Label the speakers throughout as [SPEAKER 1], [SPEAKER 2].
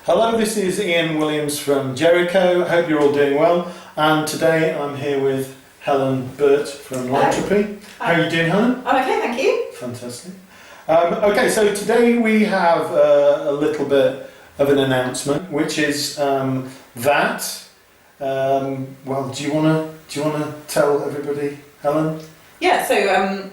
[SPEAKER 1] Hello, this is Ian Williams from Jericho. I hope you're all doing well. And today I'm here with Helen Burt from Limetropy. How are you doing, Helen?
[SPEAKER 2] I'm okay, thank you.
[SPEAKER 1] Fantastic. Okay, so today we have a little bit of an announcement, which is well, do you want to tell everybody, Helen?
[SPEAKER 2] Yeah, so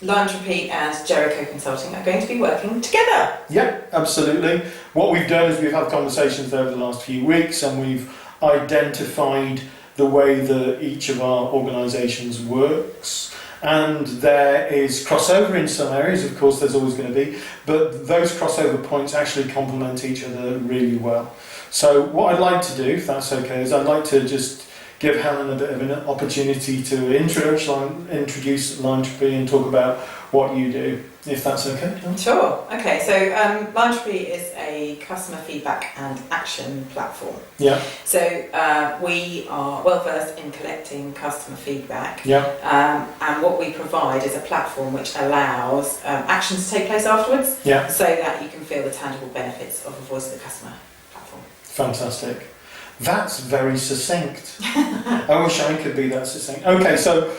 [SPEAKER 2] Limetropy and Jericho Consulting are going to be working together.
[SPEAKER 1] Yeah, absolutely. What we've done is we've had conversations over the last few weeks and we've identified the way that each of our organisations works. And there is crossover in some areas, of course there's always going to be, but those crossover points actually complement each other really well. So what I'd like to do, if that's okay, is I'd like to just give Helen a bit of an opportunity to introduce Limetropy and talk about what you do, if that's okay.
[SPEAKER 2] Sure. Okay, so Limetropy is a customer feedback and action platform.
[SPEAKER 1] Yeah.
[SPEAKER 2] So we are well versed in collecting customer feedback.
[SPEAKER 1] Yeah.
[SPEAKER 2] And what we provide is a platform which allows actions to take place afterwards.
[SPEAKER 1] Yeah.
[SPEAKER 2] So that you can feel the tangible benefits of a voice of the customer platform.
[SPEAKER 1] Fantastic. That's very succinct. I wish I could be that succinct. Okay, so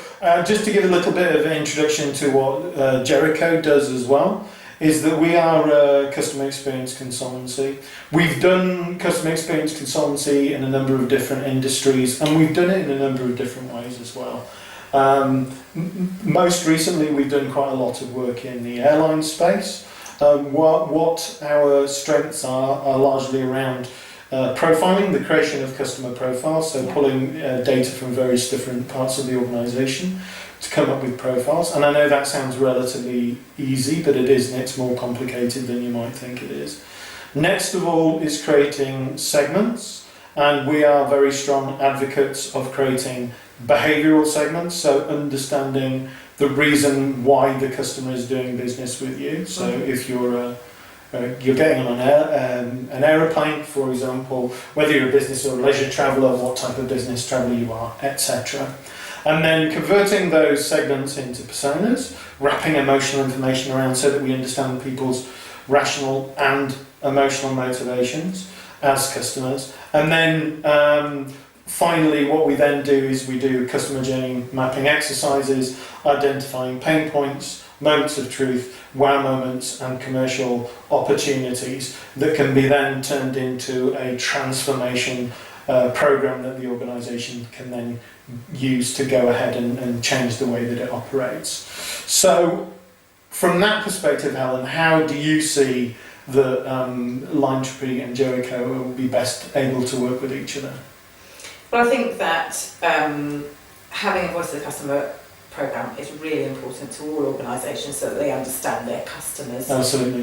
[SPEAKER 1] just to give a little bit of an introduction to what Jericho does as well, is that we are a customer experience consultancy. We've done customer experience consultancy in a number of different industries, and we've done it in a number of different ways as well. Most recently, we've done quite a lot of work in the airline space. What our strengths are largely around profiling, the creation of customer profiles, so pulling data from various different parts of the organisation to come up with profiles. And I know that sounds relatively easy, but it isn't. It's more complicated than you might think it is. Next of all is creating segments, and we are very strong advocates of creating behavioural segments, so understanding the reason why the customer is doing business with you. So if you're getting on an aeroplane, for example, whether you're a business or a leisure traveller, what type of business traveller you are, etc. And then converting those segments into personas, wrapping emotional information around so that we understand people's rational and emotional motivations as customers. And then finally, what we then do is we do customer journey mapping exercises, identifying pain points, moments of truth, wow moments and commercial opportunities that can be then turned into a transformation program that the organisation can then use to go ahead and change the way that it operates. So from that perspective, Helen, how do you see that Limetropy and Jericho will be best able to work with each other?
[SPEAKER 2] Well, I think that having a voice of the customer program is really important to all organisations so that they understand their customers'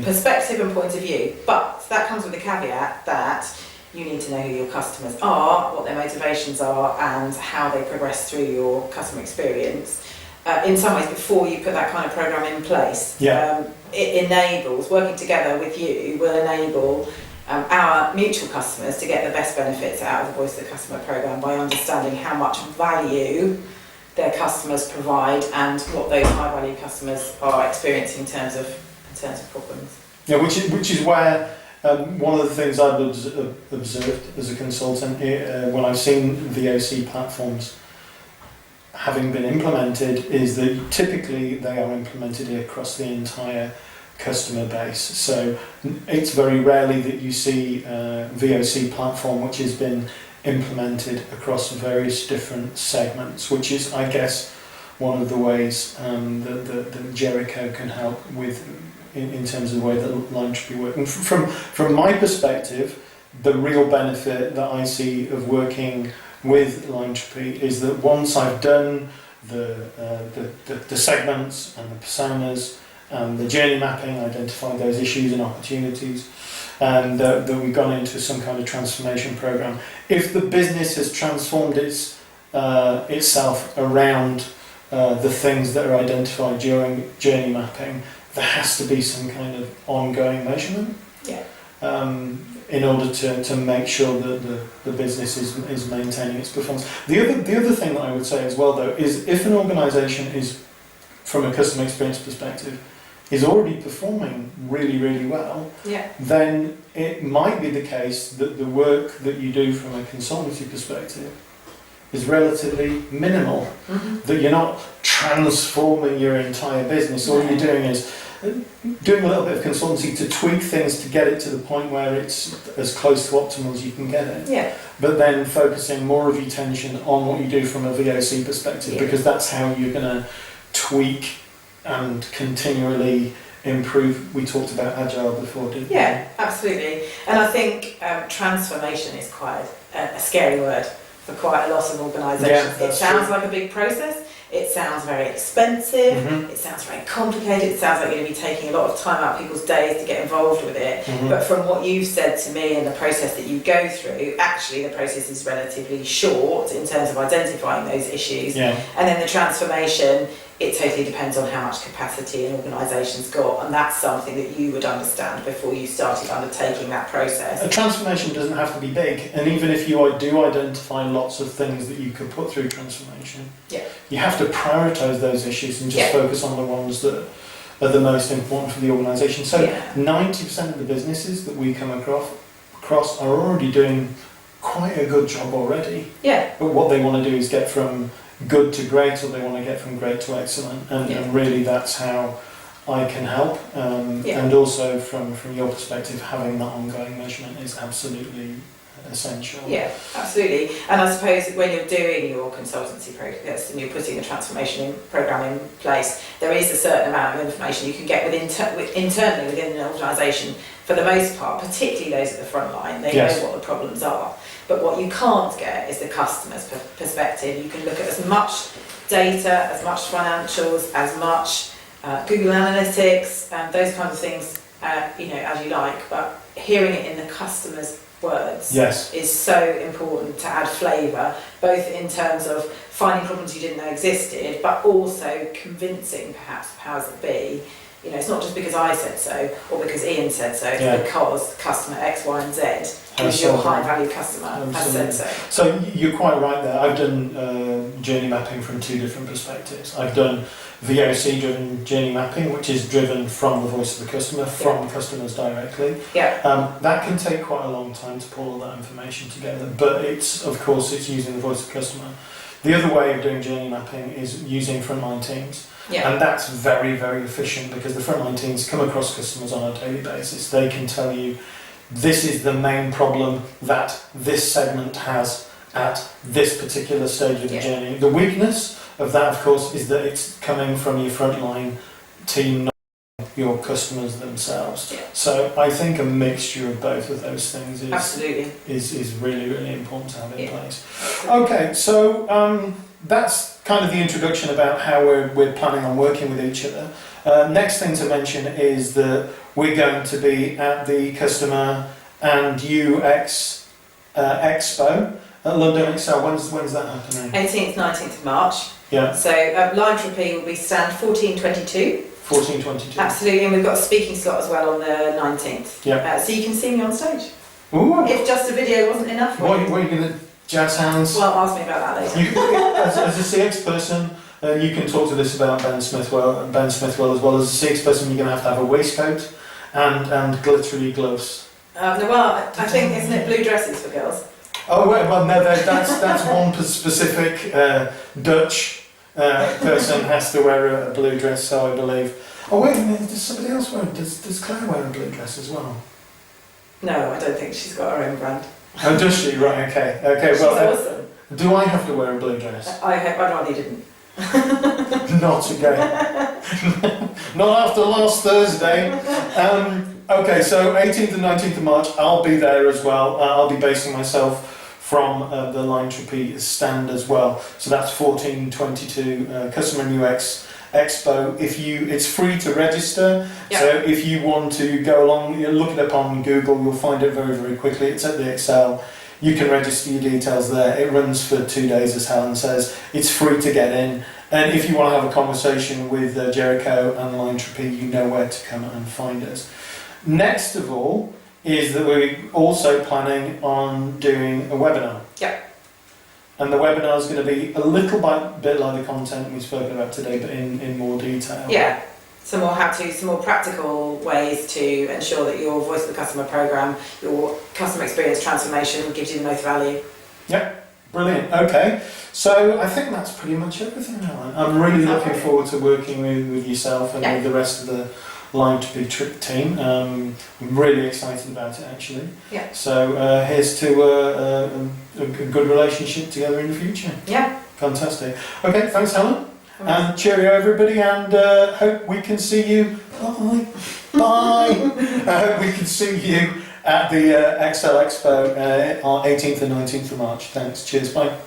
[SPEAKER 2] perspective and point of view. But that comes with the caveat that you need to know who your customers are, what their motivations are, and how they progress through your customer experience. In some ways, before you put that kind of program in place, it enables, working together with you will enable our mutual customers to get the best benefits out of the Voice of the Customer program by understanding how much value their customers provide and what those high value customers are experiencing in terms of problems.
[SPEAKER 1] Yeah, which is where one of the things I've observed as a consultant when I've seen VOC platforms having been implemented is that typically they are implemented across the entire customer base. So it's very rarely that you see a VOC platform which has been implemented across various different segments, which is, I guess, one of the ways that Jericho can help with in terms of the way that Limetropy works. And from my perspective, the real benefit that I see of working with Limetropy is that once I've done the segments and the personas and the journey mapping, identifying those issues and opportunities, and that we've gone into some kind of transformation program. If the business has transformed itself around the things that are identified during journey mapping, there has to be some kind of ongoing measurement in order to make sure that the business is maintaining its performance. The other thing that I would say as well, though, is if an organisation is, from a customer experience perspective, is already performing really, really well, then it might be the case that the work that you do from a consultancy perspective is relatively minimal, that you're not transforming your entire business. All you're doing is doing a little bit of consultancy to tweak things to get it to the point where it's as close to optimal as you can get it. But then focusing more of your attention on what you do from a VOC perspective, because that's how you're going to tweak and continually improve. We talked about agile before, didn't we?
[SPEAKER 2] Yeah, absolutely. And I think transformation is quite a scary word for quite a lot of organisations. It sounds like a big process. It sounds very expensive, it sounds very complicated, it sounds like you're going to be taking a lot of time out of people's days to get involved with it. But from what you've said to me and the process that you go through, actually the process is relatively short in terms of identifying those issues. And then the transformation, it totally depends on how much capacity an organisation's got, and that's something that you would understand before you started undertaking that process.
[SPEAKER 1] A transformation doesn't have to be big, and even if you do identify lots of things that you could put through transformation, you have to prioritise those issues and just focus on the ones that are the most important for the organisation. So 90% of the businesses that we come across are already doing quite a good job already. But what they want to do is get from good to great, or they want to get from great to excellent, and really that's how I can help. And also from your perspective, having that ongoing measurement is absolutely essential.
[SPEAKER 2] Yeah, absolutely. And I suppose when you're doing your consultancy process and you're putting the transformation program in place, there is a certain amount of information you can get internally within an organisation. For the most part, particularly those at the front line, they know what the problems are. But what you can't get is the customer's perspective. You can look at as much data, as much financials, as much Google Analytics, those kinds of things, as you like. But hearing it in the customer's words is so important to add flavour, both in terms of finding problems you didn't know existed, but also convincing perhaps the powers that be. It's not just because I said so or because Ian said so, it's because customer X, Y and Z, who's your high value customer, has said so.
[SPEAKER 1] So you're quite right there. I've done journey mapping from two different perspectives. I've done VOC driven journey mapping, which is driven from the voice of the customer, from customers directly. That can take quite a long time to pull all that information together, but it's using the voice of the customer. The other way of doing journey mapping is using frontline teams. And that's very, very efficient, because the frontline teams come across customers on a daily basis. They can tell you, this is the main problem that this segment has at this particular stage of the journey. The weakness of that, of course, is that it's coming from your frontline team, not your customers themselves. So I think a mixture of both of those things is really, really important to have in place. Okay, so that's kind of the introduction about how we're planning on working with each other. Next thing to mention is that we're going to be at the Customer and UX Expo at London Excel. When's that happening?
[SPEAKER 2] 18th, 19th of March. So Limetropy will be stand 1422.
[SPEAKER 1] 1422.
[SPEAKER 2] Absolutely, and we've got a speaking slot as well on the 19th. So you can see me on stage.
[SPEAKER 1] Ooh.
[SPEAKER 2] If just a video wasn't enough.
[SPEAKER 1] What are you going to jazz hands?
[SPEAKER 2] Well, ask me about that later.
[SPEAKER 1] As a CX person, you can talk to this about Ben Smithwell as well. As a CX person, you're going to have a waistcoat and glittery gloves.
[SPEAKER 2] I think, isn't it blue dresses for girls?
[SPEAKER 1] Oh, wait, well, no, that's one specific Dutch person has to wear a blue dress, so I believe. Oh, wait a minute, does somebody else wear does Claire wear a blue dress as well?
[SPEAKER 2] No, I don't think she's got her own brand.
[SPEAKER 1] Oh, does she? Right, okay.
[SPEAKER 2] She's awesome.
[SPEAKER 1] Do I have to wear a blue dress?
[SPEAKER 2] I'd rather you didn't.
[SPEAKER 1] Not again. Not after last Thursday. Okay, so 18th and 19th of March, I'll be there as well. I'll be basing myself from the Limetropy stand as well. So that's 1422 Customer and UX Expo. It's free to register. So if you want to go along, you look it up on Google, you'll find it very, very quickly. It's at the Excel. You can register your details there. It runs for 2 days, as Helen says. It's free to get in. And if you want to have a conversation with Jericho and Limetropy, you know where to come and find us. Next of all is that we're also planning on doing a webinar. And the webinar is going to be a little bit like the content we've spoken about today, but in more detail.
[SPEAKER 2] some more how-to, some more practical ways to ensure that your voice of the customer program, your customer experience transformation gives you the most value.
[SPEAKER 1] Yep, brilliant. Okay, so I think that's pretty much everything now. I'm really looking forward to working with yourself and with the rest of the Limetropy team. I'm really excited about it actually.
[SPEAKER 2] Yeah.
[SPEAKER 1] So here's to a good relationship together in the future.
[SPEAKER 2] Yeah.
[SPEAKER 1] Fantastic. Okay, thanks Helen. And cheerio everybody, and hope we can see you. Bye. Bye. I hope we can see you at the XL Expo on 18th and 19th of March. Thanks. Cheers. Bye.